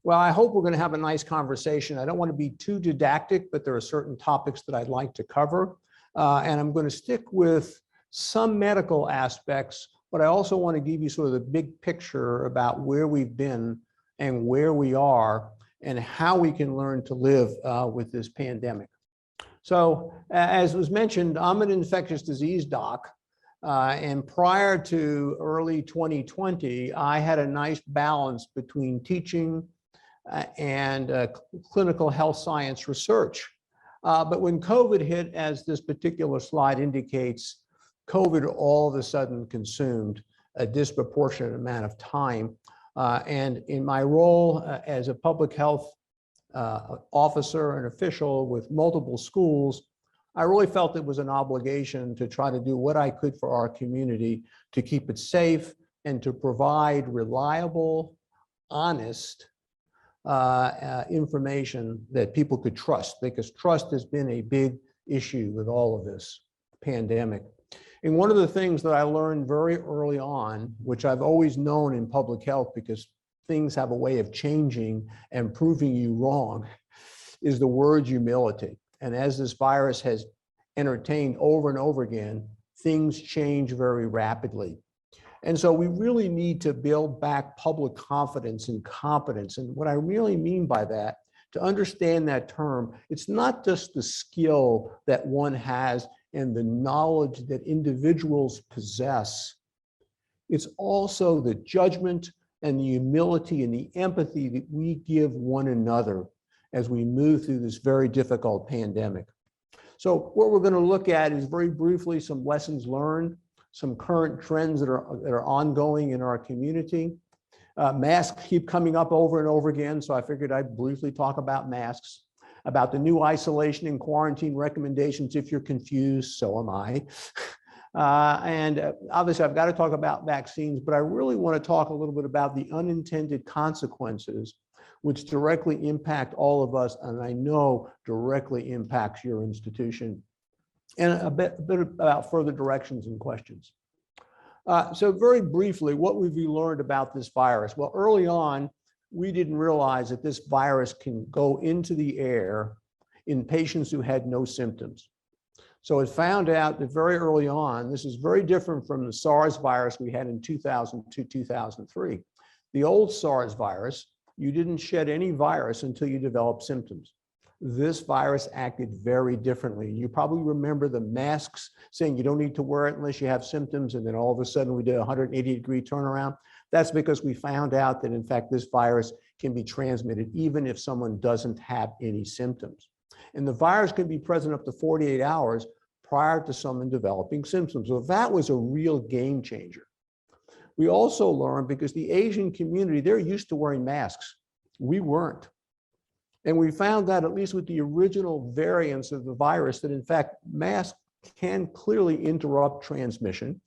Well, I hope we're going to have a nice conversation. I don't want to be too didactic, but there are certain topics that I'd like to cover. And I'm going to stick with some medical aspects, but I also want to give you sort of the big picture about where we've been and where we are and how we can learn to live with this pandemic. So as was mentioned, I'm an infectious disease doc. And prior to early 2020, I had a nice balance between teaching and clinical health science research. But when COVID hit, as this particular slide indicates, COVID all of a sudden consumed a disproportionate amount of time. And in my role as a public health officer and official with multiple schools, I really felt it was an obligation to try to do what I could for our community to keep it safe and to provide reliable, honest information that people could trust, because trust has been a big issue with all of this pandemic. And one of the things that I learned very early on, which I've always known in public health because things have a way of changing and proving you wrong, is the word humility. And as this virus has entertained over and over again, things change very rapidly. And so we really need to build back public confidence and competence. And what I really mean by that, to understand that term, it's not just the skill that one has and the knowledge that individuals possess. It's also the judgment and the humility and the empathy that we give one another as we move through this very difficult pandemic. So what we're going to look at is very briefly some lessons learned, some current trends that are ongoing in our community. Masks keep coming up over and over again, so I figured I'd briefly talk about masks, about the new isolation and quarantine recommendations. If you're confused, so am I. And obviously I've got to talk about vaccines, but I really want to talk a little bit about the unintended consequences which directly impact all of us, and I know directly impacts your institution, and a bit about further directions and questions. So very briefly, what have we learned about this virus? Well, early on, we didn't realize that this virus can go into the air in patients who had no symptoms. So it found out that very early on, this is very different from the SARS virus we had in 2002, 2003. The old SARS virus, you didn't shed any virus until you developed symptoms. This virus acted very differently. You probably remember the masks saying you don't need to wear it unless you have symptoms, and then all of a sudden we did a 180-degree turnaround. That's because we found out that in fact this virus can be transmitted even if someone doesn't have any symptoms. And the virus can be present up to 48 hours prior to someone developing symptoms. So that was a real game changer. We also learned, because the Asian community, they're used to wearing masks. We weren't. And we found that, at least with the original variants of the virus, that in fact, masks can clearly interrupt transmission.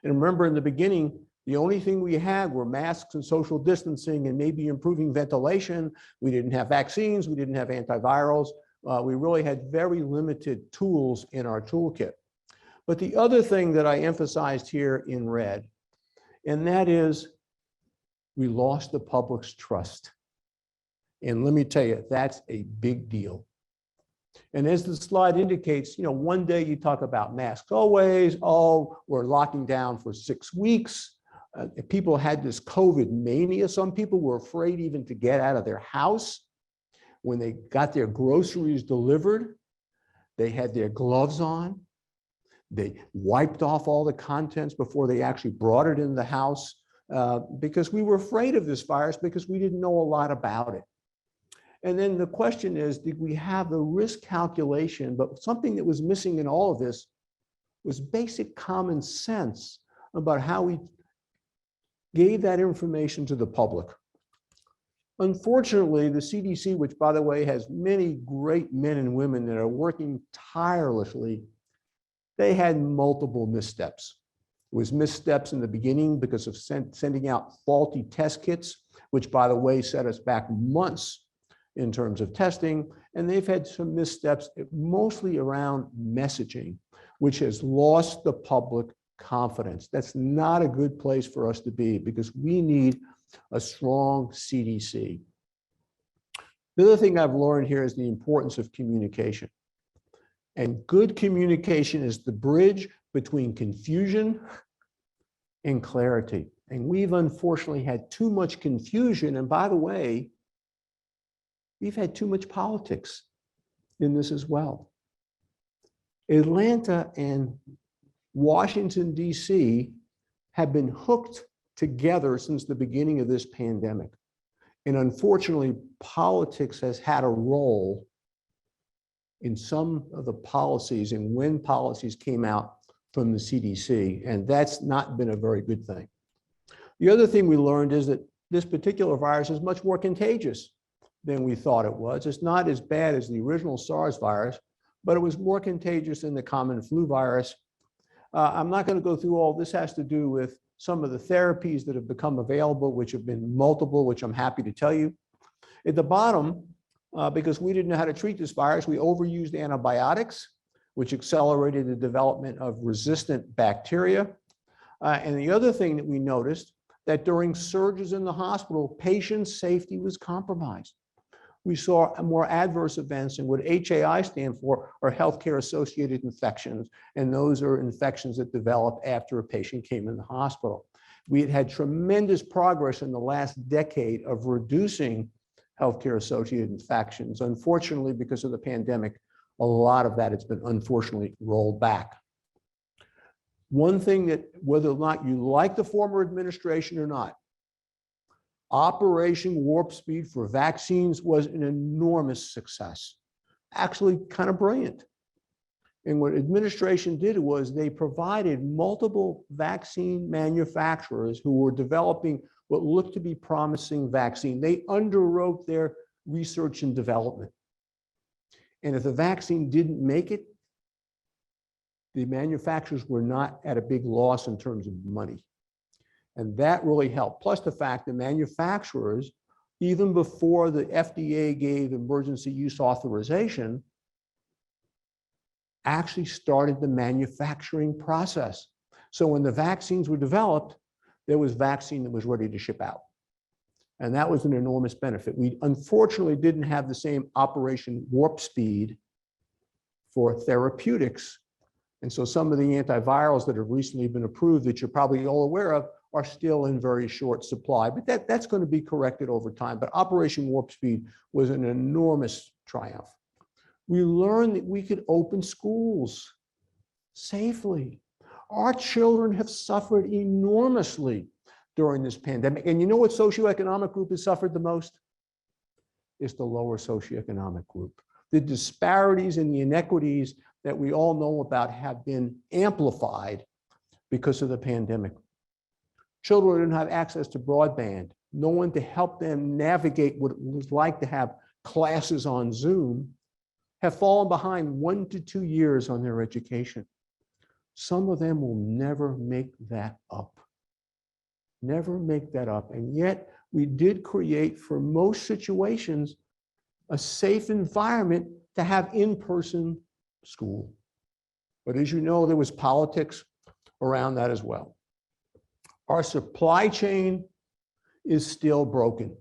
And remember, in the beginning, the only thing we had were masks and social distancing and maybe improving ventilation. We didn't have vaccines, we didn't have antivirals. We really had very limited tools in our toolkit. But the other thing that I emphasized here in red, and that is we lost the public's trust. And let me tell you, that's a big deal. And as the slide indicates, you know, one day you talk about masks always, oh, we're locking down for 6 weeks. People had this COVID mania. Some people were afraid even to get out of their house. When they got their groceries delivered, they had their gloves on. They wiped off all the contents before they actually brought it in the house because we were afraid of this virus because we didn't know a lot about it. And then the question is, did we have the risk calculation? But something that was missing in all of this was basic common sense about how we gave that information to the public. Unfortunately, the CDC, which by the way has many great men and women that are working tirelessly, they had multiple missteps. It was missteps in the beginning because of sending out faulty test kits, which by the way set us back months in terms of testing. And they've had some missteps, mostly around messaging, which has lost the public confidence. That's not a good place for us to be because we need a strong CDC. The other thing I've learned here is the importance of communication. And good communication is the bridge between confusion and clarity. And we've unfortunately had too much confusion. And by the way, we've had too much politics in this as well. Atlanta and Washington, D.C. have been hooked together since the beginning of this pandemic. And unfortunately, politics has had a role in some of the policies and when policies came out from the CDC, and that's not been a very good thing. The other thing we learned is that this particular virus is much more contagious than we thought it was. It's not as bad as the original SARS virus, but it was more contagious than the common flu virus. I'm not going to go through all this. Has to do with some of the therapies that have become available, which have been multiple, which I'm happy to tell you. At the bottom, because we didn't know how to treat this virus, we overused antibiotics, which accelerated the development of resistant bacteria. And the other thing that we noticed, that during surges in the hospital, patient safety was compromised. We saw more adverse events, and what HAI stand for are healthcare associated infections, and those are infections that develop after a patient came in the hospital. We had had tremendous progress in the last decade of reducing healthcare associated infections. Unfortunately, because of the pandemic, a lot of that has been unfortunately rolled back. One thing that, whether or not you like the former administration or not, Operation Warp Speed for vaccines was an enormous success, actually kind of brilliant. And what administration did was they provided multiple vaccine manufacturers who were developing what looked to be promising vaccine. They underwrote their research and development. And if the vaccine didn't make it, the manufacturers were not at a big loss in terms of money. And that really helped. Plus the fact that manufacturers, even before the FDA gave emergency use authorization, actually started the manufacturing process. So when the vaccines were developed, there was vaccine that was ready to ship out. And that was an enormous benefit. We unfortunately didn't have the same Operation Warp Speed for therapeutics. And so some of the antivirals that have recently been approved that you're probably all aware of are still in very short supply, but that's going to be corrected over time. But Operation Warp Speed was an enormous triumph. We learned that we could open schools safely. Our children have suffered enormously during this pandemic. And you know what socioeconomic group has suffered the most? It's the lower socioeconomic group. The disparities and the inequities that we all know about have been amplified because of the pandemic. Children didn't have access to broadband, no one to help them navigate what it was like to have classes on Zoom, have fallen behind 1 to 2 years on their education. Some of them will never make that up. Never make that up. And yet we did create, for most situations, a safe environment to have in-person school. But as you know, there was politics around that as well. Our supply chain is still broken.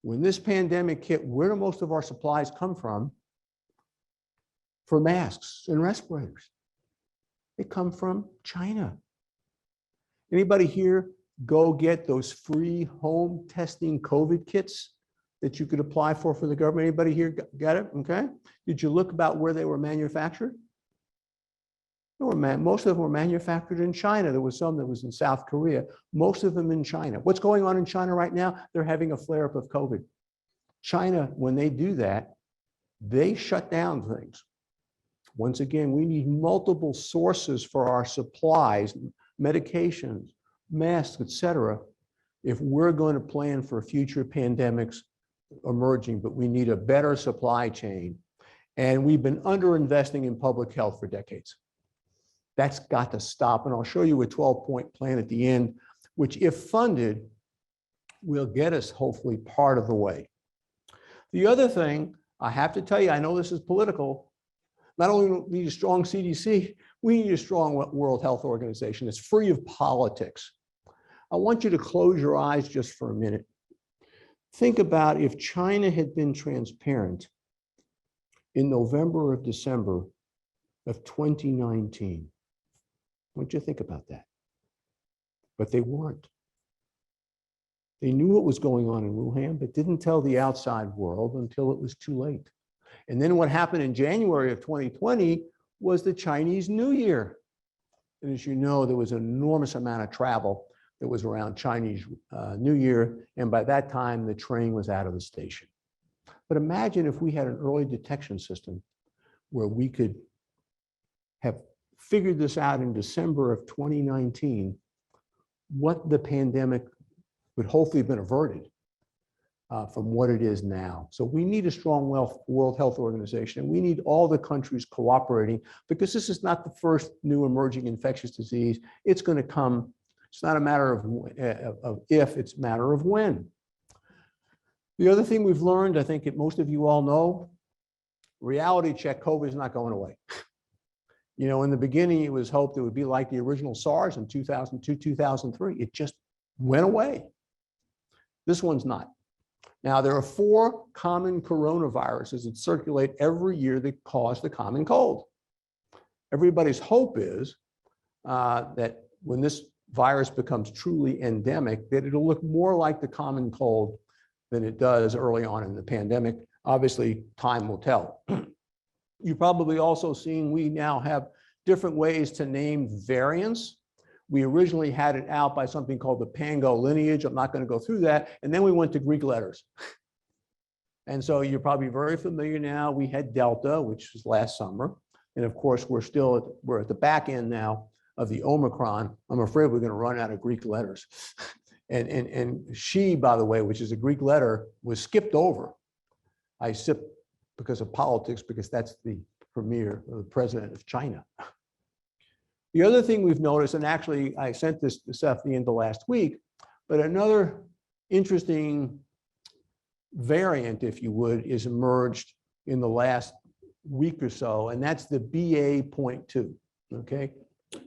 When this pandemic hit, where do most of our supplies come from? For masks and respirators. They come from China. Anybody here go get those free home testing COVID kits that you could apply for the government? Anybody here got it? Okay. Did you look about where they were manufactured? Most of them were manufactured in China. There was some that was in South Korea, most of them in China. What's going on in China right now? They're having a flare-up of COVID. China, when they do that, they shut down things. Once again, we need multiple sources for our supplies, medications, masks, et cetera, if we're going to plan for future pandemics emerging, but we need a better supply chain. And we've been underinvesting in public health for decades. That's got to stop. And I'll show you a 12-point plan at the end, which if funded, will get us hopefully part of the way. The other thing I have to tell you, I know this is political, not only do we need a strong CDC, we need a strong World Health Organization that's free of politics. I want you to close your eyes just for a minute. Think about if China had been transparent in November or December of 2019. What'd you think about that? But they weren't. They knew what was going on in Wuhan, but didn't tell the outside world until it was too late. And then what happened in January of 2020 was the Chinese New Year. And as you know, there was an enormous amount of travel that was around Chinese New Year. And by that time, the train was out of the station. But imagine if we had an early detection system where we could have figured this out in December of 2019, what the pandemic would hopefully have been averted from what it is now. So we need a strong World Health Organization, and we need all the countries cooperating, because this is not the first new emerging infectious disease. It's going to come. It's not a matter of if, it's a matter of when. The other thing we've learned, I think that most of you all know, reality check, COVID is not going away. You know, in the beginning, it was hoped it would be like the original SARS in 2002, 2003. It just went away. This one's not. Now, there are 4 common coronaviruses that circulate every year that cause the common cold. Everybody's hope is that when this virus becomes truly endemic, that it'll look more like the common cold than it does early on in the pandemic. Obviously, time will tell. You've probably also seen we now have different ways to name variants. We originally had it out by something called the Pango lineage. I'm not going to go through that. And then we went to Greek letters. And so you're probably very familiar now. We had Delta, which was last summer. And of course, we're at the back end now of the Omicron. I'm afraid we're going to run out of Greek letters. And she, by the way, which is a Greek letter, was skipped over. I sip because of politics, because that's the premier or the president of China. The other thing we've noticed, and actually I sent this to Seth the end of last week, but another interesting variant, if you would, is emerged in the last week or so, and that's the BA.2, okay,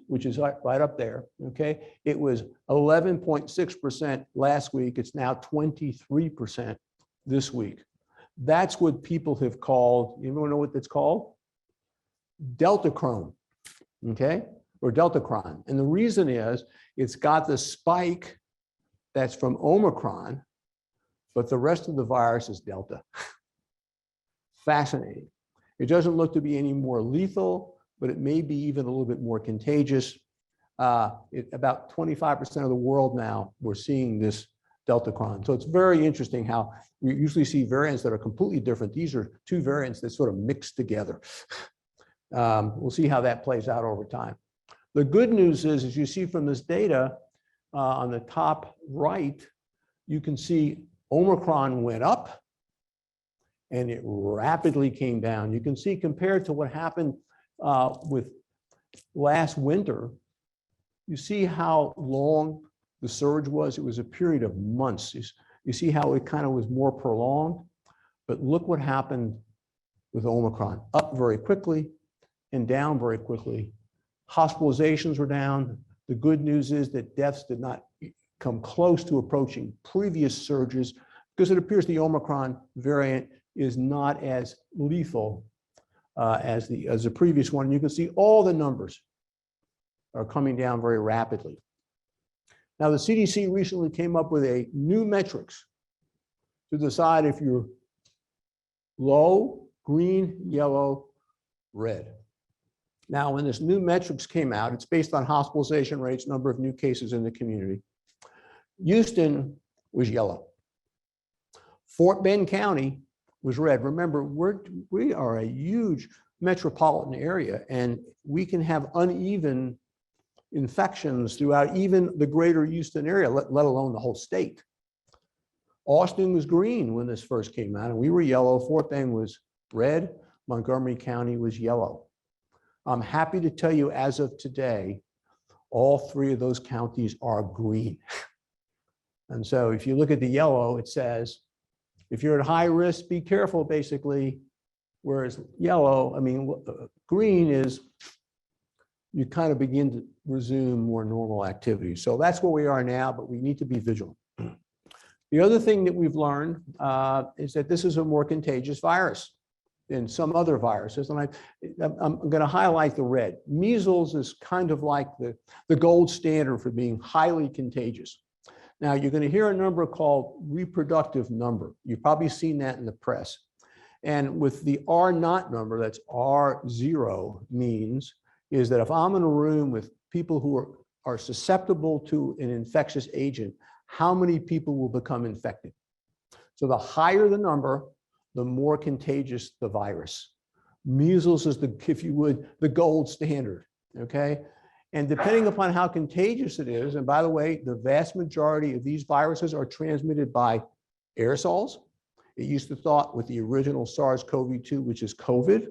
which is right up there, okay? It was 11.6% last week. It's now 23% this week. That's what people have called, you know what that's called? Deltacron, okay? Or Deltacron. And the reason is it's got the spike that's from Omicron, but the rest of the virus is Delta. Fascinating. It doesn't look to be any more lethal, but it may be even a little bit more contagious. About 25% of the world now, we're seeing this Deltacron. So it's very interesting how we usually see variants that are completely different. These are 2 variants that sort of mix together. We'll see how that plays out over time. The good news is, as you see from this data on the top right, you can see Omicron went up and it rapidly came down. You can see compared to what happened with last winter, you see how long the surge was. It was a period of months. You see how it kind of was more prolonged, but look what happened with Omicron. Up very quickly and down very quickly. Hospitalizations were down. The good news is that deaths did not come close to approaching previous surges, because it appears the Omicron variant is not as lethal as the previous one. You can see all the numbers are coming down very rapidly. Now, the CDC recently came up with a new metrics to decide if you're low, green, yellow, red. Now, when this new metrics came out, it's based on hospitalization rates, number of new cases in the community. Houston was yellow. Fort Bend County was red. Remember, we are a huge metropolitan area, and we can have uneven infections throughout even the greater Houston area, let alone the whole state. Austin was green when this first came out, and we were yellow. Fort Bend was red. Montgomery County was yellow. I'm happy to tell you, as of today, all 3 of those counties are green. And so if you look at the yellow, it says, if you're at high risk, be careful, basically. Whereas yellow, green is, you kind of begin to resume more normal activity. So that's where we are now, but we need to be vigilant. The other thing that we've learned is that this is a more contagious virus than some other viruses. And I'm going to highlight the red. Measles is kind of like the gold standard for being highly contagious. Now, you're going to hear a number called reproductive number. You've probably seen that in the press. And with the R naught number, that's R0 means is that if I'm in a room with people who are susceptible to an infectious agent, how many people will become infected? So the higher the number, the more contagious the virus. Measles is the, if you would, the gold standard, okay? And depending upon how contagious it is, and by the way, the vast majority of these viruses are transmitted by aerosols. It used to thought with the original SARS-CoV-2, which is COVID,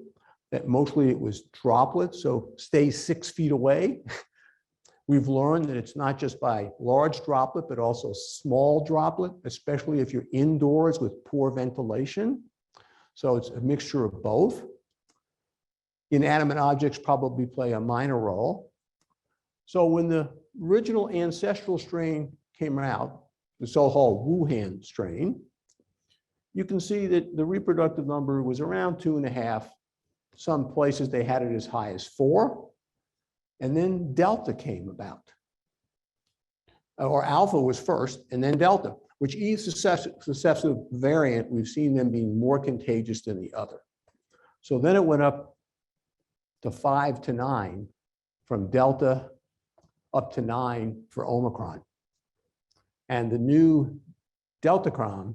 that mostly it was droplets, so stay 6 feet away. We've learned that it's not just by large droplet, but also small droplet, especially if you're indoors with poor ventilation. So it's a mixture of both. Inanimate objects probably play a minor role. So when the original ancestral strain came out, the so-called Wuhan strain, you can see that the reproductive number was around 2.5. Some places they had it as high as 4. And then Delta came about. Or Alpha was first, and then Delta, which each successive variant, we've seen them being more contagious than the other. So then it went up to 5 to 9 from Delta up to 9 for Omicron. And the new Deltacron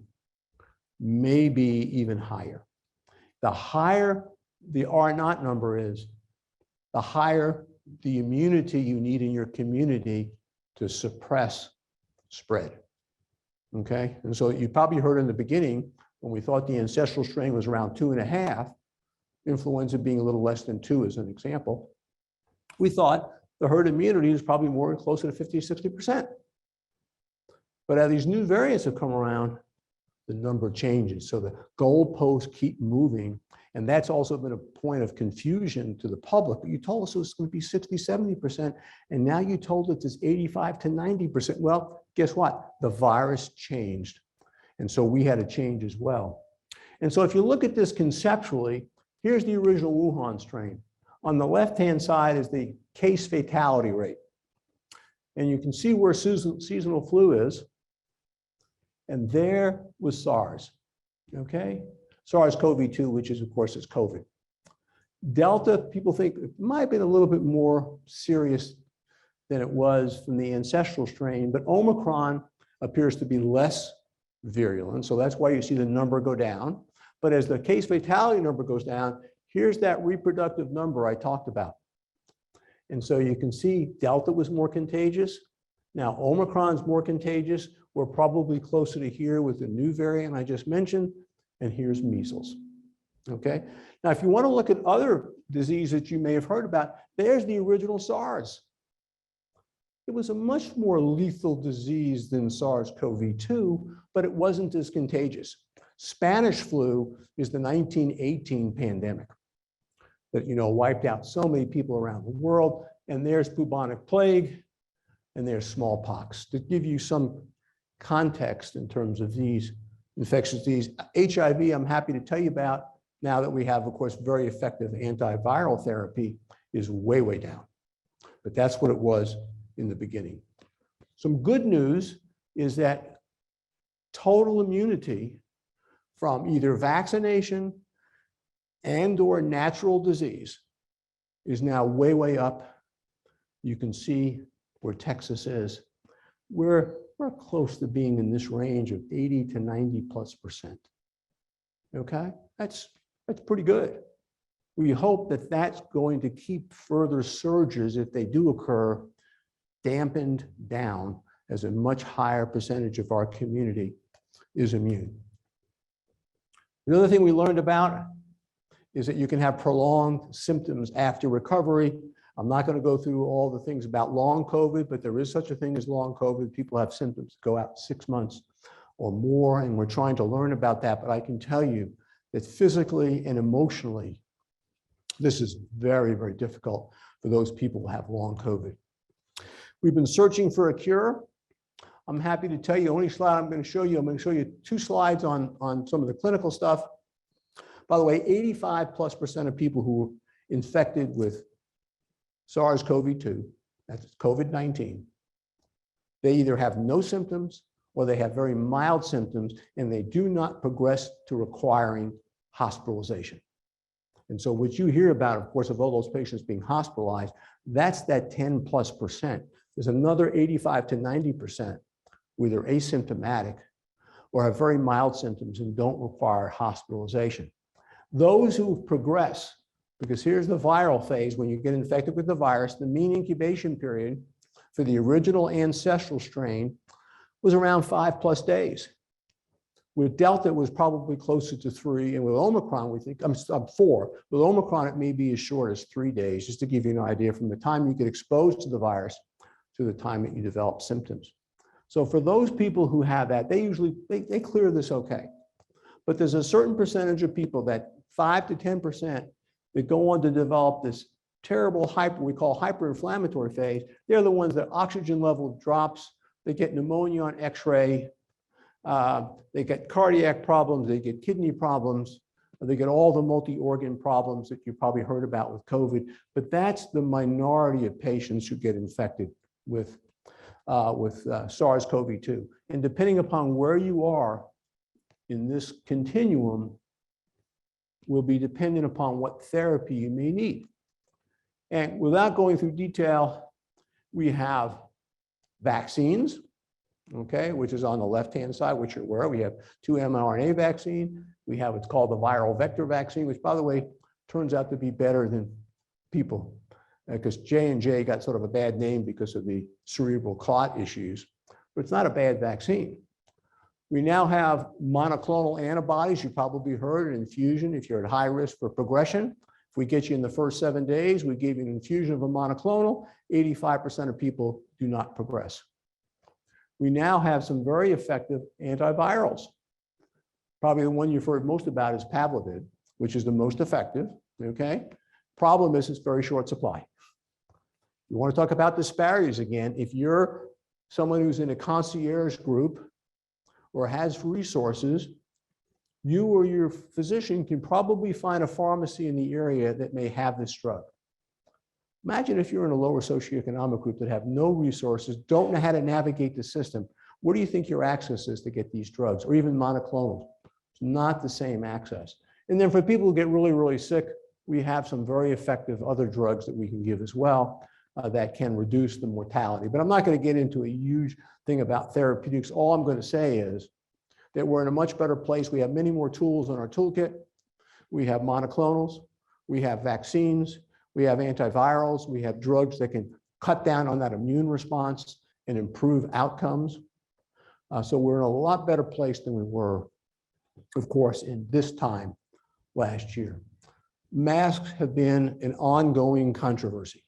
may be even higher. The higher the R naught number is, the higher the immunity you need in your community to suppress spread. Okay, and so you probably heard in the beginning when we thought the ancestral strain was around 2.5, influenza being a little less than 2 as an example, we thought the herd immunity is probably more closer to 50, 60%. But as these new variants have come around, the number changes. So the goalposts keep moving. And that's also been a point of confusion to the public. But you told us it was going to be 60, 70%. And now you told us it's 85 to 90%. Well, guess what? The virus changed. And so we had to change as well. And so if you look at this conceptually, here's the original Wuhan strain. On the left-hand side is the case fatality rate. And you can see where seasonal flu is. And there was SARS, okay? SARS-CoV-2, which is, of course, it's COVID. Delta, people think it might have been a little bit more serious than it was from the ancestral strain, but Omicron appears to be less virulent. So that's why you see the number go down. But as the case fatality number goes down, here's that reproductive number I talked about. And so you can see Delta was more contagious. Now Omicron's more contagious. We're probably closer to here with the new variant I just mentioned. And here's measles. Okay. Now, if you want to look at other diseases that you may have heard about, there's the original SARS. It was a much more lethal disease than SARS-CoV-2, but it wasn't as contagious. Spanish flu is the 1918 pandemic that, wiped out so many people around the world. And there's bubonic plague, and there's smallpox. To give you some context in terms of these infectious disease, HIV, I'm happy to tell you about now that we have, of course, very effective antiviral therapy, is way, way down. But that's what it was in the beginning. Some good news is that total immunity from either vaccination and or natural disease is now way, way up. You can see where Texas is. We're close to being in this range of 80 to 90+%. Okay, that's pretty good. We hope that that's going to keep further surges, if they do occur, dampened down as a much higher percentage of our community is immune. The other thing we learned about is that you can have prolonged symptoms after recovery. I'm not going to go through all the things about long COVID, but there is such a thing as long COVID. People have symptoms that go out 6 months or more, and we're trying to learn about that. But I can tell you that physically and emotionally, this is very, very difficult for those people who have long COVID. We've been searching for a cure. I'm happy to tell you, the only slide I'm going to show you, 2 slides on some of the clinical stuff. By the way, 85+% of people who were infected with SARS-CoV-2, that's COVID-19, they either have no symptoms or they have very mild symptoms, and they do not progress to requiring hospitalization. And so what you hear about, of course, of all those patients being hospitalized, that's that 10+%. There's another 85 to 90% who are either asymptomatic or have very mild symptoms and don't require hospitalization. Those who progress, because here's the viral phase, when you get infected with the virus, the mean incubation period for the original ancestral strain was around 5+ days. With Delta, it was probably closer to 3, and with Omicron, we think, I'm 4. With Omicron, it may be as short as 3 days, just to give you an idea from the time you get exposed to the virus to the time that you develop symptoms. So for those people who have that, they usually, they clear this okay. But there's a certain percentage of people, that 5 to 10%, that go on to develop this terrible we call hyperinflammatory phase. They're the ones that oxygen level drops, they get pneumonia on X-ray, they get cardiac problems, they get kidney problems, they get all the multi-organ problems that you probably heard about with COVID. But that's the minority of patients who get infected with SARS-CoV-2. And depending upon where you are in this continuum, will be dependent upon what therapy you may need. And without going through detail, we have vaccines, okay, which is on the left-hand side, which you're aware. We have 2 mRNA vaccine. We have what's called the viral vector vaccine, which, by the way, turns out to be better than people, because J&J got sort of a bad name because of the cerebral clot issues, but it's not a bad vaccine. We now have monoclonal antibodies. You probably heard an infusion if you're at high risk for progression. If we get you in the first 7 days, we give you an infusion of a monoclonal, 85% of people do not progress. We now have some very effective antivirals. Probably the one you've heard most about is Pavlovid, which is the most effective, okay? Problem is it's very short supply. You want to talk about disparities again. If you're someone who's in a concierge group or has resources, you or your physician can probably find a pharmacy in the area that may have this drug. Imagine if you're in a lower socioeconomic group that have no resources, don't know how to navigate the system. What do you think your access is to get these drugs, or even monoclonals? It's not the same access. And then for people who get really, really sick, we have some very effective other drugs that we can give as well that can reduce the mortality. But I'm not going to get into a huge thing about therapeutics. All I'm going to say is that we're in a much better place. We have many more tools in our toolkit. We have monoclonals, we have vaccines, we have antivirals, we have drugs that can cut down on that immune response and improve outcomes. So we're in a lot better place than we were, of course, in this time last year. Masks have been an ongoing controversy.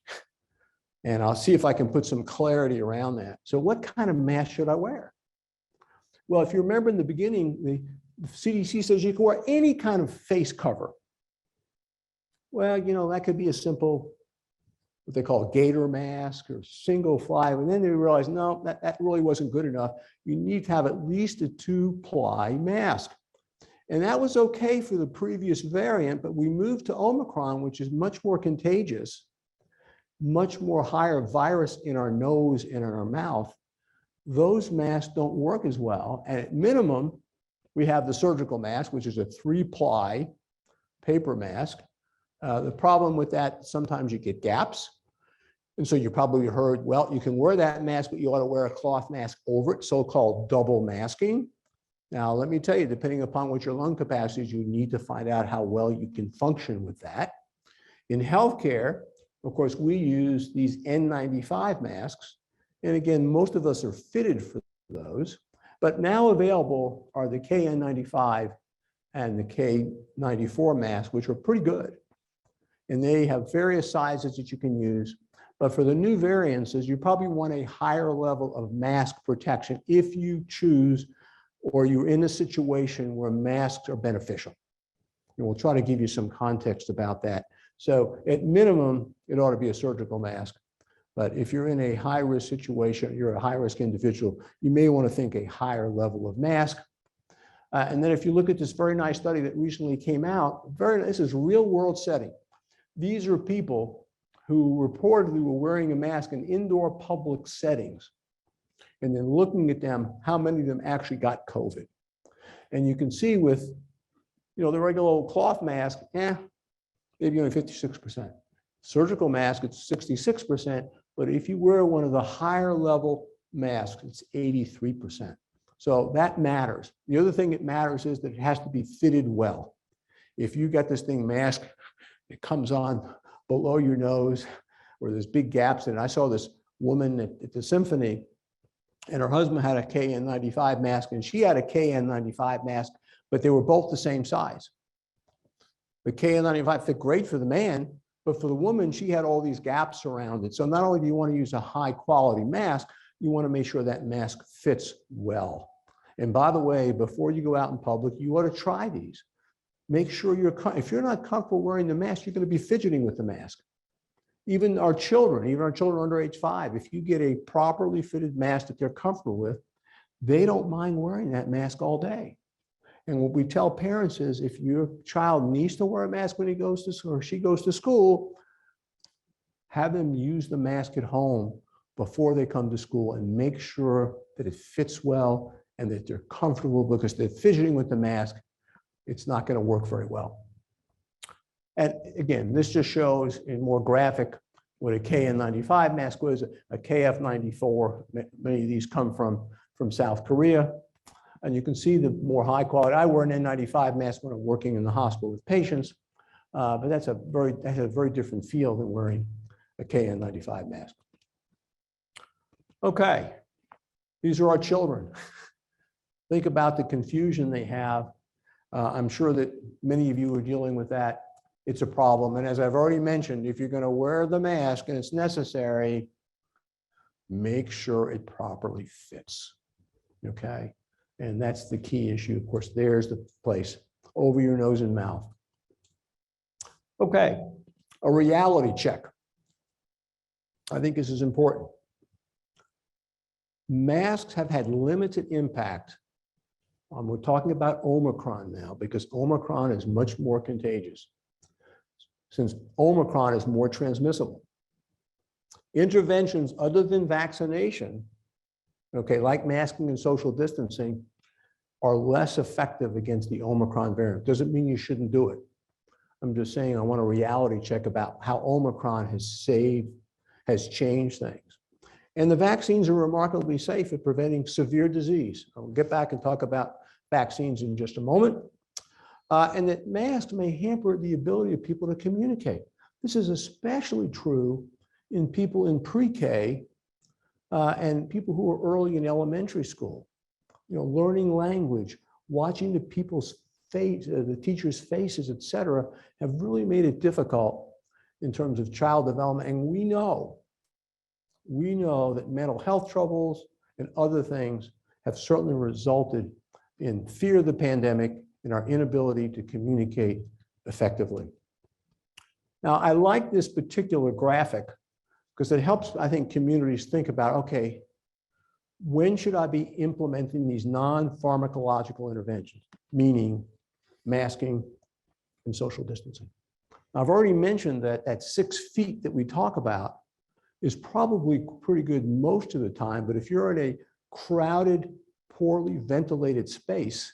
And I'll see if I can put some clarity around that. So what kind of mask should I wear? Well, if you remember in the beginning, the CDC says you can wear any kind of face cover. Well, you know, that could be a simple, what they call a gator mask or single fly. And then they realized, no, that really wasn't good enough. You need to have at least a 2-ply mask. And that was okay for the previous variant, but we moved to Omicron, which is much more contagious, much more higher virus in our nose and in our mouth. Those masks don't work as well. And at minimum, we have the surgical mask, which is a 3-ply paper mask. The problem with that, sometimes you get gaps. And so you probably heard, well, you can wear that mask, but you ought to wear a cloth mask over it, so-called double masking. Now, let me tell you, depending upon what your lung capacity is, you need to find out how well you can function with that. In healthcare, of course, we use these N95 masks. And again, most of us are fitted for those. But now available are the KN95 and the K94 masks, which are pretty good. And they have various sizes that you can use. But for the new variants, you probably want a higher level of mask protection if you choose, or you're in a situation where masks are beneficial. And we'll try to give you some context about that. So at minimum, it ought to be a surgical mask. But if you're in a high-risk situation, you're a high-risk individual, you may want to think a higher level of mask. And then if you look at this very nice study that recently came out, this is real-world setting. These are people who reportedly were wearing a mask in indoor public settings, and then looking at them, how many of them actually got COVID. And you can see with, the regular old cloth mask, maybe only 56%. Surgical mask, it's 66%, but if you wear one of the higher level masks, it's 83%. So that matters. The other thing that matters is that it has to be fitted well. If you got this thing mask, it comes on below your nose, where there's big gaps in it. I saw this woman at the symphony, and her husband had a KN95 mask, and she had a KN95 mask, but they were both the same size. The KN95 fit great for the man, but for the woman, she had all these gaps around it. So not only do you want to use a high quality mask, you want to make sure that mask fits well. And by the way, before you go out in public, you ought to try these. Make sure if you're not comfortable wearing the mask, you're going to be fidgeting with the mask. Even our children under age 5, if you get a properly fitted mask that they're comfortable with, they don't mind wearing that mask all day. And what we tell parents is, if your child needs to wear a mask when he goes to school or she goes to school, have them use the mask at home before they come to school, and make sure that it fits well and that they're comfortable, because they're fidgeting with the mask, it's not going to work very well. And again, this just shows in more graphic what a KN95 mask was, a KF94. Many of these come from South Korea. And you can see the more high quality. I wear an N95 mask when I'm working in the hospital with patients, but that has a very different feel than wearing a KN95 mask. Okay, these are our children. Think about the confusion they have. I'm sure that many of you are dealing with that. It's a problem. And as I've already mentioned, if you're going to wear the mask and it's necessary, make sure it properly fits. Okay. And that's the key issue. Of course, there's the place, over your nose and mouth. Okay, a reality check. I think this is important. Masks have had limited impact. We're talking about Omicron now, because Omicron is much more contagious, since Omicron is more transmissible. Interventions other than vaccination, okay, like masking and social distancing, are less effective against the Omicron variant. Doesn't mean you shouldn't do it. I'm just saying I want a reality check about how Omicron has changed things. And the vaccines are remarkably safe at preventing severe disease. I'll get back and talk about vaccines in just a moment. And that masks may hamper the ability of people to communicate. This is especially true in people in pre-K and people who are early in elementary school. Learning language, watching the people's face, the teachers' faces, et cetera, have really made it difficult in terms of child development. And we know that mental health troubles and other things have certainly resulted in fear of the pandemic and our inability to communicate effectively. Now, I like this particular graphic because it helps, I think, communities think about, okay, when should I be implementing these non-pharmacological interventions, meaning masking and social distancing? Now, I've already mentioned that 6 feet that we talk about is probably pretty good most of the time, but if you're in a crowded, poorly ventilated space,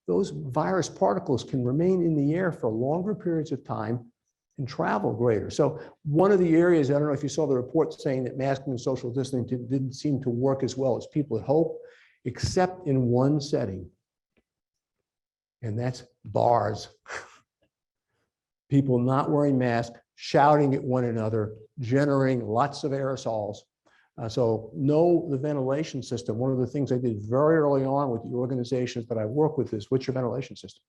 those virus particles can remain in the air for longer periods of time and travel greater. So one of the areas, I don't know if you saw the report saying that masking and social distancing didn't seem to work as well as people had hoped, except in one setting, and that's bars. People not wearing masks, shouting at one another, generating lots of aerosols. So know the ventilation system. One of the things I did very early on with the organizations that I work with is, what's your ventilation system?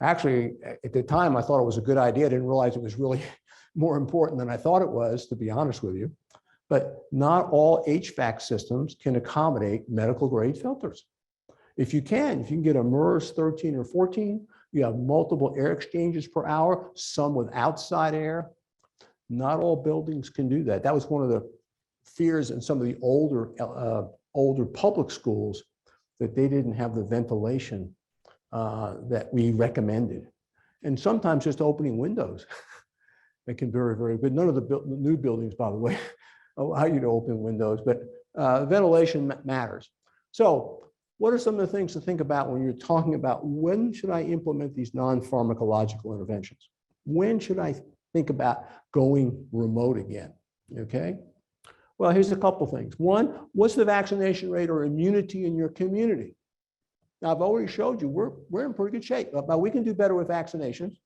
Actually, at the time, I thought it was a good idea. I didn't realize it was really more important than I thought it was, to be honest with you. But not all HVAC systems can accommodate medical grade filters. If you can get a MERS 13 or 14, you have multiple air exchanges per hour, some with outside air. Not all buildings can do that. That was one of the fears in some of the older public schools, that they didn't have the ventilation that we recommended. And sometimes just opening windows, it can be very, very good. None of the new buildings, by the way, allow you to open windows, but ventilation matters. So what are some of the things to think about when you're talking about when should I implement these non-pharmacological interventions? When should I think about going remote again? Okay. Well, here's a couple things. One, what's the vaccination rate or immunity in your community? Now, I've already showed you we're in pretty good shape, but we can do better with vaccinations.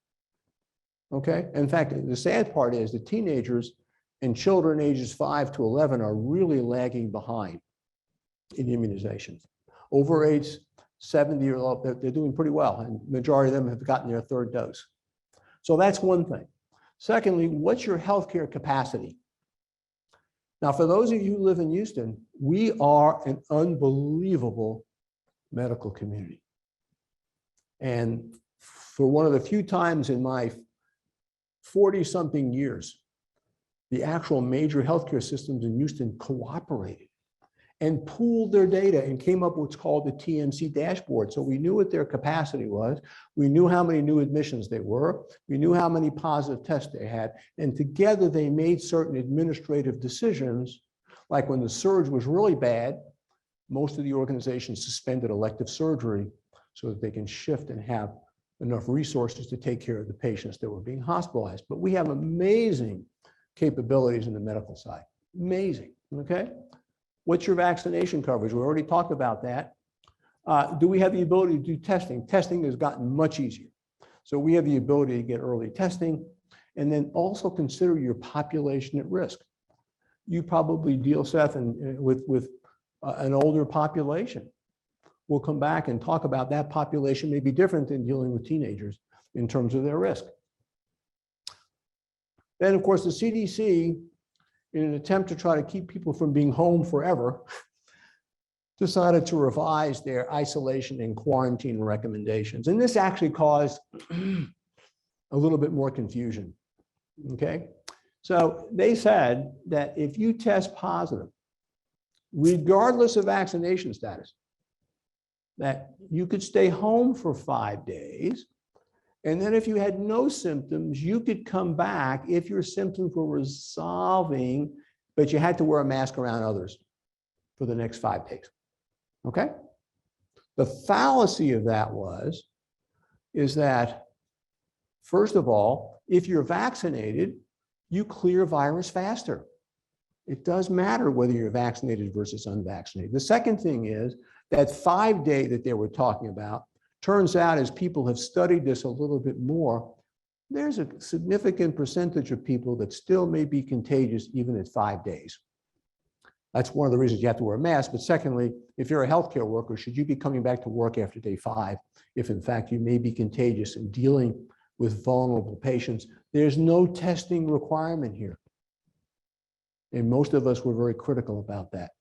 Okay. In fact, the sad part is the teenagers and children ages 5 to 11 are really lagging behind in immunizations. Over age 70 or low, they're doing pretty well, and the majority of them have gotten their 3rd dose. So that's one thing. Secondly, what's your healthcare capacity? Now, for those of you who live in Houston, we are an unbelievable medical community. And for one of the few times in my 40-something years, the actual major healthcare systems in Houston cooperated and pooled their data and came up with what's called the TMC dashboard. So we knew what their capacity was. We knew how many new admissions they were. We knew how many positive tests they had. And together they made certain administrative decisions, like when the surge was really bad, most of the organizations suspended elective surgery so that they can shift and have enough resources to take care of the patients that were being hospitalized. But we have amazing capabilities in the medical side. Amazing, okay? What's your vaccination coverage? We already talked about that. Do we have the ability to do testing? Testing has gotten much easier. So we have the ability to get early testing, and then also consider your population at risk. You probably deal, Seth, with an older population. We'll come back and talk about that population may be different than dealing with teenagers in terms of their risk. Then, of course, the CDC, in an attempt to try to keep people from being home forever, decided to revise their isolation and quarantine recommendations. And this actually caused a little bit more confusion, okay? So they said that if you test positive, regardless of vaccination status, that you could stay home for 5 days. And then if you had no symptoms, you could come back if your symptoms were resolving, but you had to wear a mask around others for the next 5 days, okay? The fallacy of that is that, first of all, if you're vaccinated, you clear virus faster. It does matter whether you're vaccinated versus unvaccinated. The second thing is that 5 day that they were talking about, turns out as people have studied this a little bit more, there's a significant percentage of people that still may be contagious even at 5 days. That's one of the reasons you have to wear a mask. But secondly, if you're a healthcare worker, should you be coming back to work after day 5, if in fact you may be contagious and dealing with vulnerable patients? There's no testing requirement here. And most of us were very critical about that.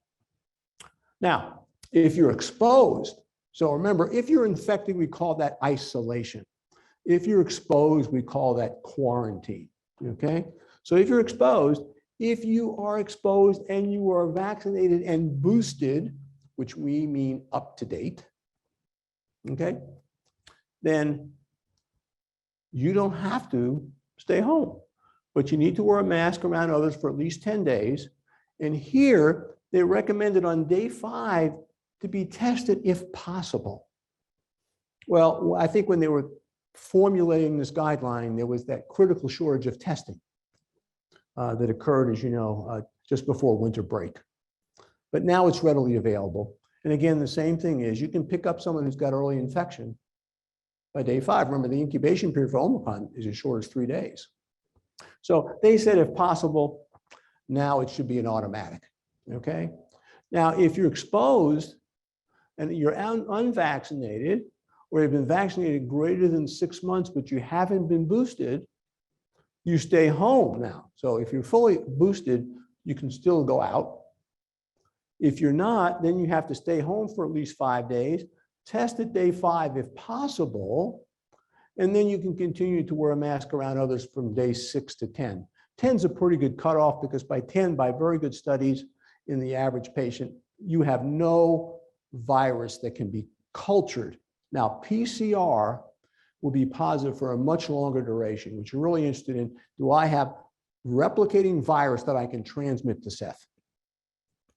Now, if you're exposed, so remember, if you're infected, we call that isolation. If you're exposed, we call that quarantine, okay? So if you're exposed, if you are exposed and you are vaccinated and boosted, which we mean up to date, okay, then you don't have to stay home, but you need to wear a mask around others for at least 10 days. And here, they recommended on day 5 to be tested if possible. Well, I think when they were formulating this guideline, there was that critical shortage of testing that occurred, as you know, just before winter break. But now it's readily available. And again, the same thing is you can pick up someone who's got early infection by day 5. Remember, the incubation period for Omicron is as short as 3 days. So they said, if possible, now it should be an automatic, okay? Now, if you're exposed and you're unvaccinated, or you've been vaccinated greater than 6 months, but you haven't been boosted, you stay home now. So if you're fully boosted, you can still go out. If you're not, then you have to stay home for at least 5 days, test at day 5 if possible, and then you can continue to wear a mask around others from day 6 to 10. 10 is a pretty good cutoff because by 10, by very good studies in the average patient, you have no virus that can be cultured. Now, PCR will be positive for a much longer duration, which you're really interested in. Do I have replicating virus that I can transmit to Seth?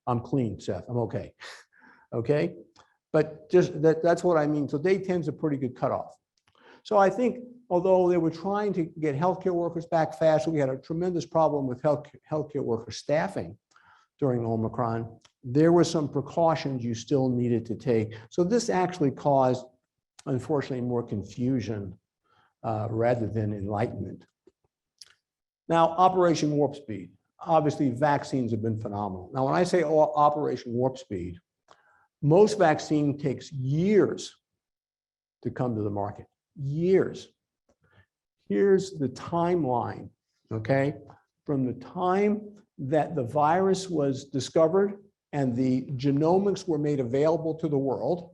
I'm clean, Seth. I'm okay. Okay? But just that's what I mean. So day 10 is a pretty good cutoff. So I think, although they were trying to get healthcare workers back fast, we had a tremendous problem with healthcare worker staffing during Omicron. There were some precautions you still needed to take. So this actually caused, unfortunately, more confusion rather than enlightenment. Now, Operation Warp Speed. Obviously, vaccines have been phenomenal. Now, when I say Operation Warp Speed, most vaccine takes years to come to the market. Years. Here's the timeline, okay? From the time that the virus was discovered and the genomics were made available to the world.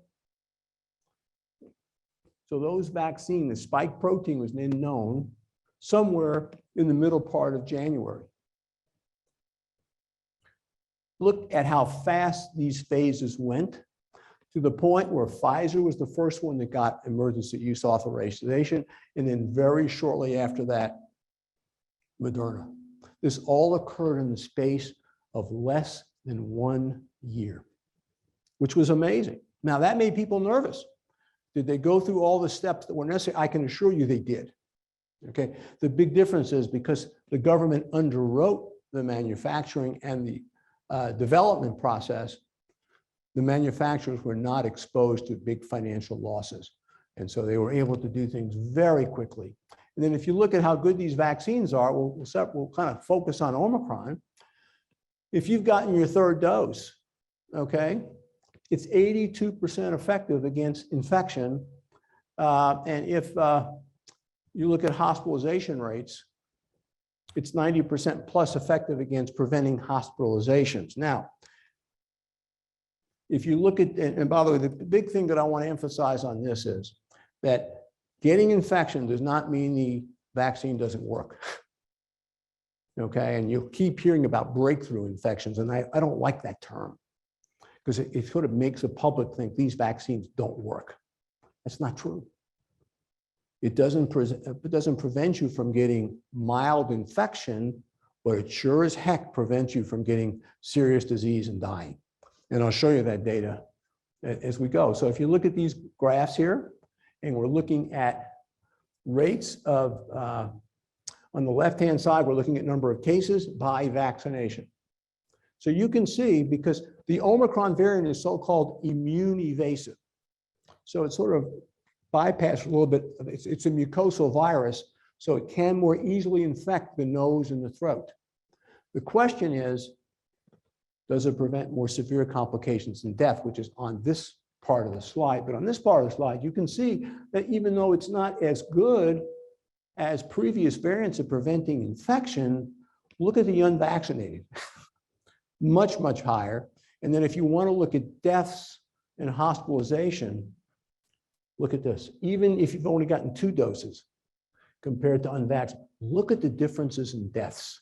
So those vaccines, the spike protein was then known somewhere in the middle part of January. Look at how fast these phases went, to the point where Pfizer was the first one that got emergency use authorization, and then very shortly after that, Moderna. This all occurred in the space of less than 1 year, which was amazing. Now, that made people nervous. Did they go through all the steps that were necessary? I can assure you they did. Okay. The big difference is because the government underwrote the manufacturing and the development process, the manufacturers were not exposed to big financial losses. And so they were able to do things very quickly. And then if you look at how good these vaccines are, we'll kind of focus on Omicron. If you've gotten your third dose, okay, it's 82% effective against infection. And if you look at hospitalization rates, it's 90% plus effective against preventing hospitalizations. Now, if you look at, and by the way, the big thing that I want to emphasize on this is that getting infection does not mean the vaccine doesn't work. Okay, and you'll keep hearing about breakthrough infections, and I don't like that term because it sort of makes the public think these vaccines don't work. That's not true. It doesn't prevent you from getting mild infection, but it sure as heck prevents you from getting serious disease and dying. And I'll show you that data as we go. So if you look at these graphs here, and we're looking at rates of, on the left-hand side, we're looking at number of cases by vaccination. So you can see, because the Omicron variant is so-called immune evasive. So it sort of bypasses a little bit, it's a mucosal virus, so it can more easily infect the nose and the throat. The question is, does it prevent more severe complications and death, which is on this part of the slide. But on this part of the slide, you can see that even though it's not as good as previous variants of preventing infection, look at the unvaccinated, much, much higher. And then if you want to look at deaths and hospitalization, look at this. Even if you've only gotten 2 doses compared to unvaccinated, look at the differences in deaths.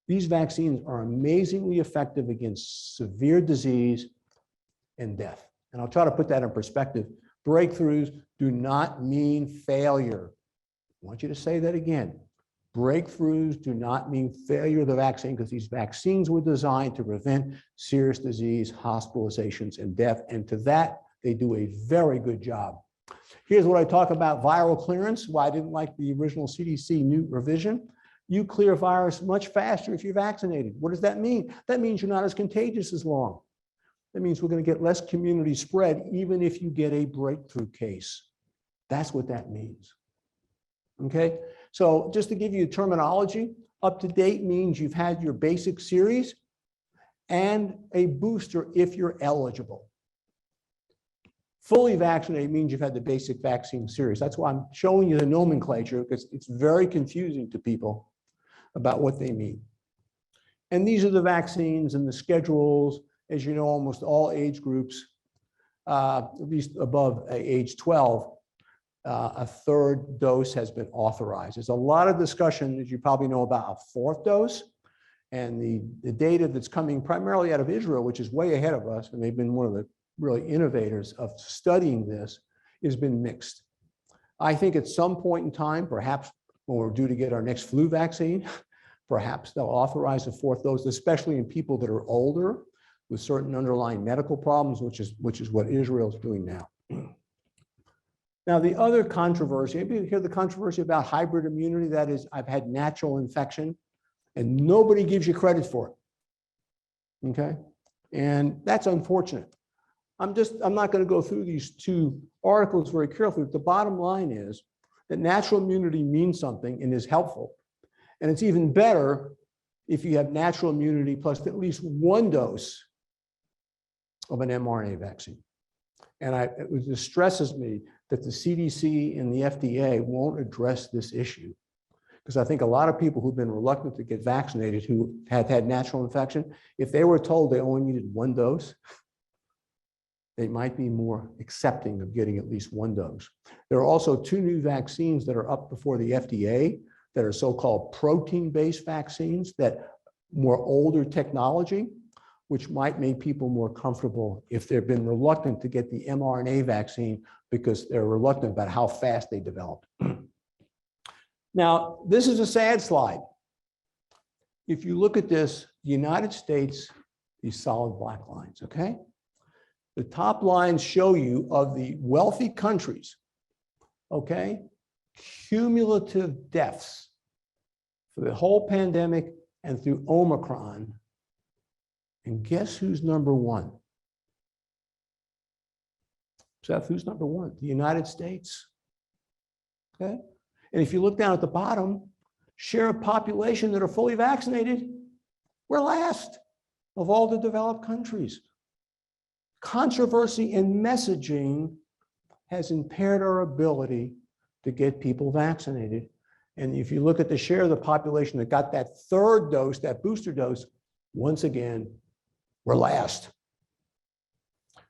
These vaccines are amazingly effective against severe disease and death. And I'll try to put that in perspective. Breakthroughs do not mean failure. I want you to say that again. Breakthroughs do not mean failure of the vaccine, because these vaccines were designed to prevent serious disease, hospitalizations, and death. And to that, they do a very good job. Here's what I talk about viral clearance, why I didn't like the original CDC new revision. You clear virus much faster if you're vaccinated. What does that mean? That means you're not as contagious as long. That means we're going to get less community spread, even if you get a breakthrough case. That's what that means. Okay, so just to give you terminology, up to date means you've had your basic series and a booster if you're eligible. Fully vaccinated means you've had the basic vaccine series. That's why I'm showing you the nomenclature, because it's very confusing to people about what they mean. And these are the vaccines and the schedules. As you know, almost all age groups, at least above age 12, a third dose has been authorized. There's a lot of discussion, as you probably know, about a fourth dose. And the data that's coming primarily out of Israel, which is way ahead of us, and they've been one of the really innovators of studying this, has been mixed. I think at some point in time, perhaps when we're due to get our next flu vaccine, perhaps they'll authorize a fourth dose, especially in people that are older with certain underlying medical problems, which is what Israel is doing now. Now, the other controversy, maybe you hear the controversy about hybrid immunity, that is, I've had natural infection, and nobody gives you credit for it, okay? And that's unfortunate. I'm not going to go through these two articles very carefully, but the bottom line is that natural immunity means something and is helpful. And it's even better if you have natural immunity plus at least one dose of an mRNA vaccine. And it distresses me that the CDC and the FDA won't address this issue, because I think a lot of people who've been reluctant to get vaccinated who have had natural infection, if they were told they only needed one dose, they might be more accepting of getting at least one dose. There are also two new vaccines that are up before the FDA that are so-called protein-based vaccines, that more older technology, which might make people more comfortable if they've been reluctant to get the mRNA vaccine because they're reluctant about how fast they developed. Now, this is a sad slide. If you look at this, the United States, these solid black lines, okay? The top lines show you of the wealthy countries, okay, cumulative deaths for the whole pandemic and through Omicron. And guess who's number one? Seth, who's number one? The United States. Okay. And if you look down at the bottom, share of population that are fully vaccinated, we're last of all the developed countries. Controversy and messaging has impaired our ability to get people vaccinated. And if you look at the share of the population that got that third dose, that booster dose, once again, we're last.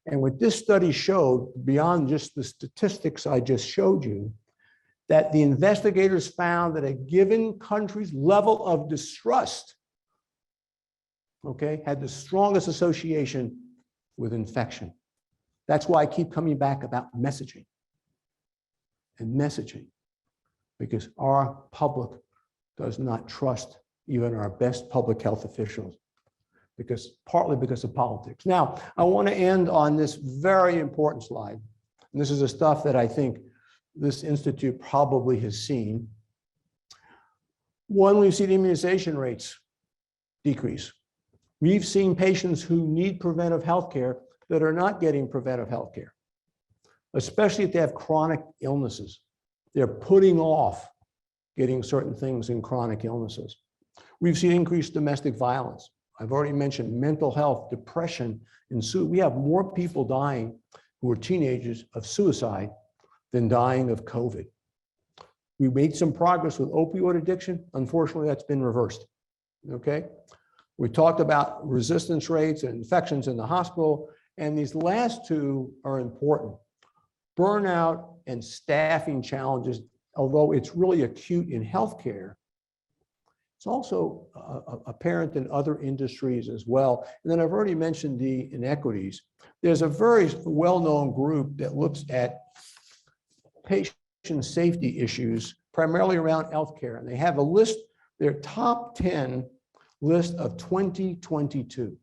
And what this study showed, beyond just the statistics I just showed you, that the investigators found that a given country's level of distrust, okay, had the strongest association with infection. That's why I keep coming back about messaging and messaging, because our public does not trust even our best public health officials, partly because of politics. Now, I want to end on this very important slide. And this is the stuff that I think this institute probably has seen. One, we've seen immunization rates decrease. We've seen patients who need preventive health care that are not getting preventive health care, especially if they have chronic illnesses. They're putting off getting certain things in chronic illnesses. We've seen increased domestic violence. I've already mentioned mental health, depression, and suicide. We have more people dying who are teenagers of suicide than dying of COVID. We made some progress with opioid addiction. Unfortunately, that's been reversed, okay? We talked about resistance rates and infections in the hospital, and these last two are important. Burnout and staffing challenges, although it's really acute in healthcare, it's also apparent in other industries as well. And then I've already mentioned the inequities. There's a very well-known group that looks at patient safety issues, primarily around healthcare. And they have a list, their top 10 list of 2022.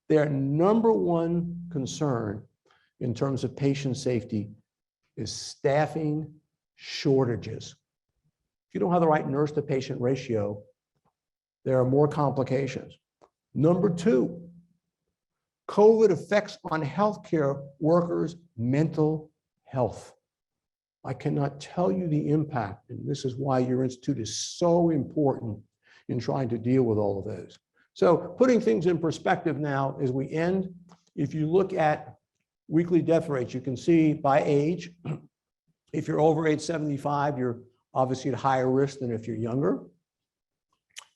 Their number one concern in terms of patient safety is staffing shortages. If you don't have the right nurse to patient ratio, there are more complications. Number two, COVID effects on healthcare workers' mental health. I cannot tell you the impact, and this is why your institute is so important in trying to deal with all of those. So putting things in perspective now as we end, if you look at weekly death rates, you can see by age, if you're over age 75, you're obviously at higher risk than if you're younger.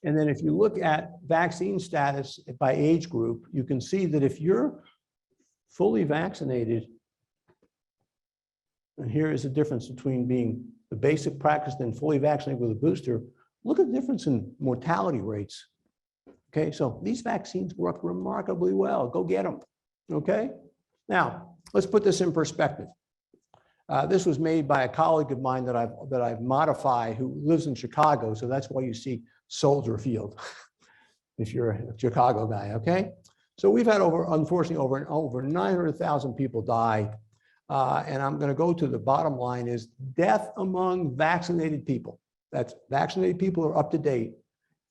And then if you look at vaccine status by age group, you can see that if you're fully vaccinated, And here is the difference between being the basic practice and fully vaccinated with a booster. Look at the difference in mortality rates. Okay, so these vaccines work remarkably well. Go get them. Okay, now let's put this in perspective. This was made by a colleague of mine that I've modified, who lives in Chicago, so that's why you see Soldier Field, if you're a Chicago guy. Okay, so we've had unfortunately over 900,000 people die, and I'm going to go to the bottom line is death among vaccinated people. That's vaccinated people are up to date,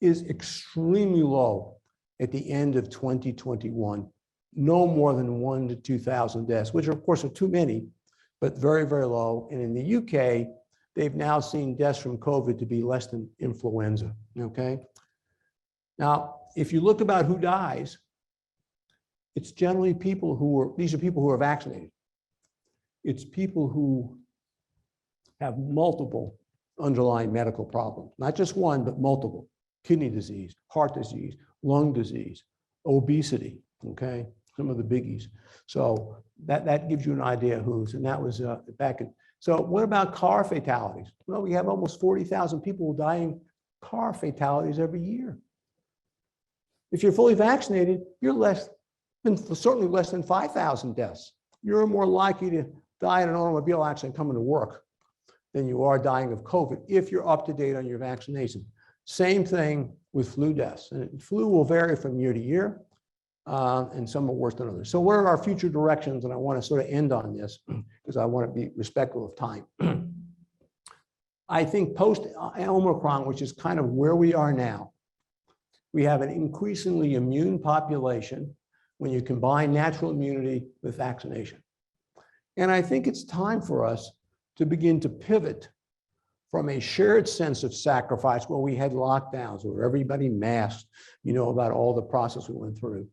is extremely low at the end of 2021. No more than 1,000 to 2,000 deaths, which of course are too many, but very, very low. And in the UK, they've now seen deaths from COVID to be less than influenza, okay? Now, if you look about who dies, it's generally people these are people who are vaccinated. It's people who have multiple underlying medical problems, not just one, but multiple: kidney disease, heart disease, lung disease, obesity, okay? Some of the biggies. So that gives you an idea who's, and that was back in. So what about car fatalities? Well, we have almost 40,000 people dying car fatalities every year. If you're fully vaccinated, you're certainly less than 5,000 deaths. You're more likely to die in an automobile accident coming to work than you are dying of COVID if you're up to date on your vaccination. Same thing with flu deaths. And flu will vary from year to year, and some are worse than others. So what are our future directions? And I want to sort of end on this because I want to be respectful of time. I think post-Omicron, which is kind of where we are now, we have an increasingly immune population when you combine natural immunity with vaccination. And I think it's time for us to begin to pivot from a shared sense of sacrifice where we had lockdowns, where everybody masked, you know, about all the process we went through,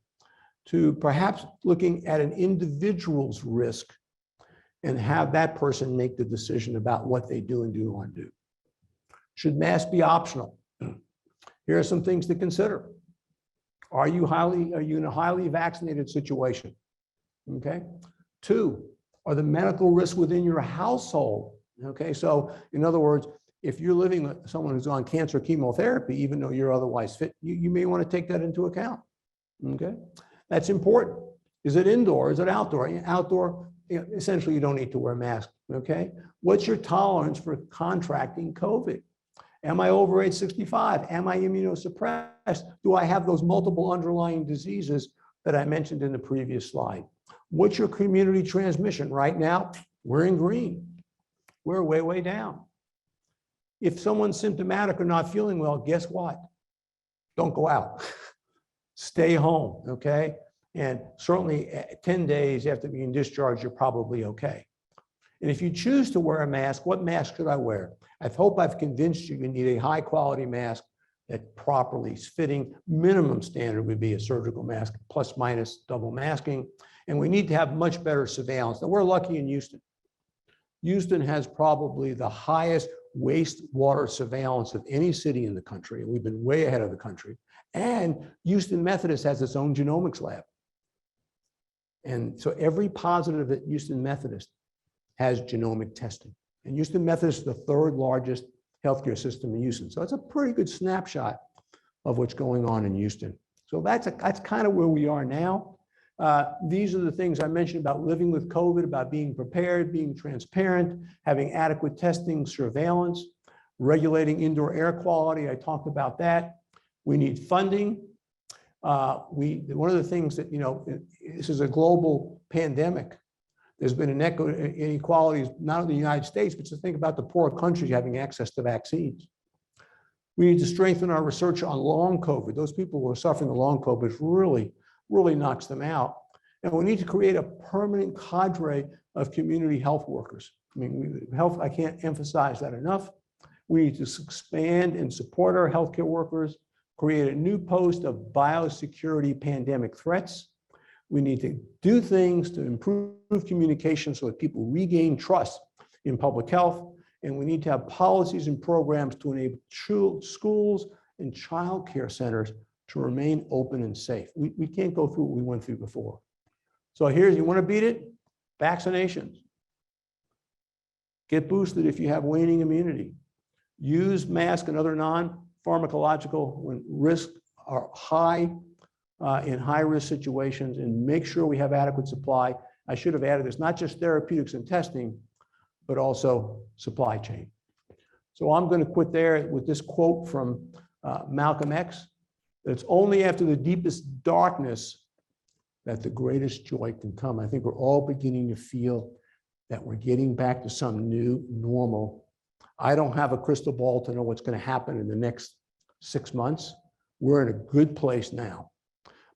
to perhaps looking at an individual's risk and have that person make the decision about what they do and do not do. Should masks be optional? Here are some things to consider. Are you in a highly vaccinated situation? Okay. 2, are the medical risks within your household? Okay, so in other words, if you're living with someone who's on cancer chemotherapy, even though you're otherwise fit, you may want to take that into account. Okay, that's important. Is it indoor? Is it outdoor? Outdoor, essentially, you don't need to wear a mask. Okay, what's your tolerance for contracting COVID? Am I over age 65? Am I immunosuppressed? Do I have those multiple underlying diseases that I mentioned in the previous slide? What's your community transmission? Right now, we're in green. We're way, way down. If someone's symptomatic or not feeling well, guess what? Don't go out. Stay home, okay? And certainly 10 days after being discharged, you're probably okay. And if you choose to wear a mask, what mask should I wear? I hope I've convinced you need a high quality mask that properly is fitting. Minimum standard would be a surgical mask, plus minus double masking. And we need to have much better surveillance. Now, we're lucky in Houston. Houston has probably the highest wastewater surveillance of any city in the country. We've been way ahead of the country. And Houston Methodist has its own genomics lab. And so every positive at Houston Methodist has genomic testing. And Houston Methodist is the 3rd largest healthcare system in Houston. So it's a pretty good snapshot of what's going on in Houston. So that's kind of where we are now. These are the things I mentioned about living with COVID, about being prepared, being transparent, having adequate testing, surveillance, regulating indoor air quality. I talked about that. We need funding. One of the things that, you know, this is a global pandemic. There's been inequalities, not in the United States, but to think about the poor countries having access to vaccines. We need to strengthen our research on long COVID. Those people who are suffering the long COVID really knocks them out. And we need to create a permanent cadre of community health workers. I mean, I can't emphasize that enough. We need to expand and support our healthcare workers, create a new post of biosecurity pandemic threats. We need to do things to improve communication so that people regain trust in public health. And we need to have policies and programs to enable schools and child care centers to remain open and safe. We can't go through what we went through before. So here's, you want to beat it? Vaccinations. Get boosted if you have waning immunity. Use masks and other non-pharmacological when risks are high in high-risk situations, and make sure we have adequate supply. I should have added this, not just therapeutics and testing, but also supply chain. So I'm going to quit there with this quote from Malcolm X. It's only after the deepest darkness that the greatest joy can come. I think we're all beginning to feel that we're getting back to some new normal. I don't have a crystal ball to know what's going to happen in the next 6 months. We're in a good place now,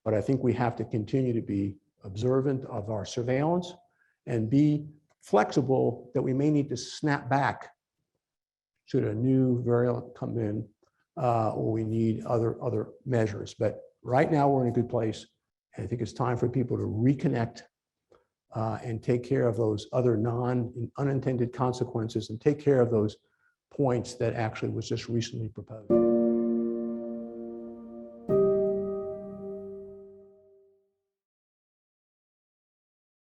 but I think we have to continue to be observant of our surveillance and be flexible that we may need to snap back should a new variant come in, or we need other measures. But right now we're in a good place. And I think it's time for people to reconnect and take care of those other unintended consequences and take care of those points that actually was just recently proposed.